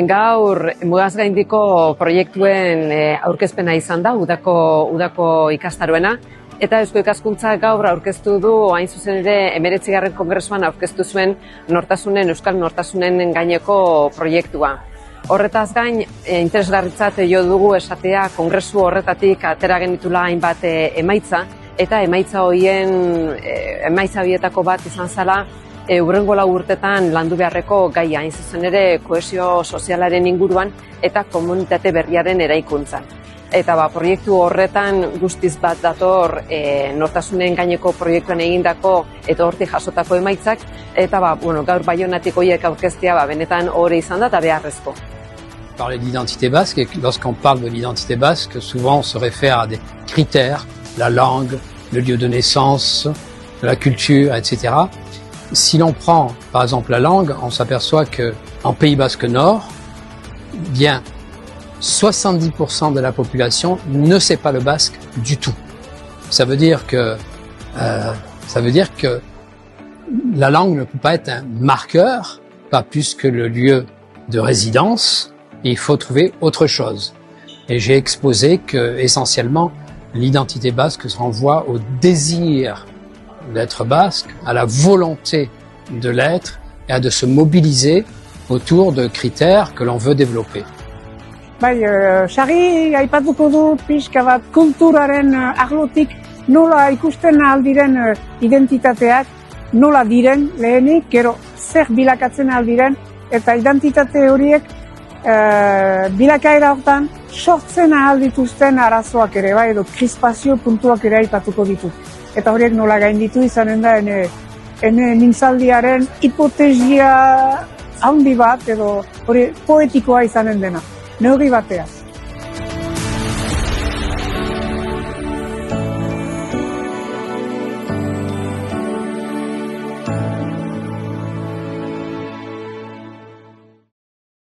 Gaur Mugaz gaindiko proiektuen aurkezpena izan da, udako ikastaroena, eta Eusko Ikaskuntzak gaur aurkeztu du, hain zuzen ere 19. Kongresuan aurkeztu zuen Euskal Nortasunen gaineko proiektua. Horretaz gain, interesgarritzat jo dugu esatea kongresu horretatik atera genitula hainbat emaitza, eta emaitza horietako bat izan zela, hurrengo 4 urtetan landu beharreko gaia, hain zuzen ere kohesio sozialaren inguruan eta komunitate berriaren eraikuntzan. Eta proiektu horretan guztiz bat dator nortasunen gaineko proiektuan egindako eta hortik jasotako emaitzak, eta gaur Baionatik horiek aurkeztea benetan hori izan da eta beharrezko. Parler d'identité basque, et lorsqu'on parle de l'identité basque, souvent on se réfère à des critères, la langue, le lieu de naissance, la culture, etc. Si l'on prend, par exemple, la langue, on s'aperçoit qu'en Pays Basque Nord, bien 70% de la population ne sait pas le basque du tout. Ça veut dire que la langue ne peut pas être un marqueur, pas plus que le lieu de résidence. Il faut trouver autre chose. Et j'ai exposé que, essentiellement, l'identité basque se renvoie au désir d'être basque, à la volonté de l'être et à de se mobiliser autour de critères que l'on veut développer. Sarri aipatuko du pixka bat kulturaren arlotik nola ikusten aldiren identitateak, nola diren lehenik, gero zer bilakatzen aldiren, eta identitate horiek bilakaera hortan sortzen aldituzten arazoak ere, edo krispazio puntuak ere aipatuko ditu. Eta horiek nola gainditu izanen da ene mintzaldiaren hipotesia handi bat, edo hori poetikoa izanen dena, neurri bateaz.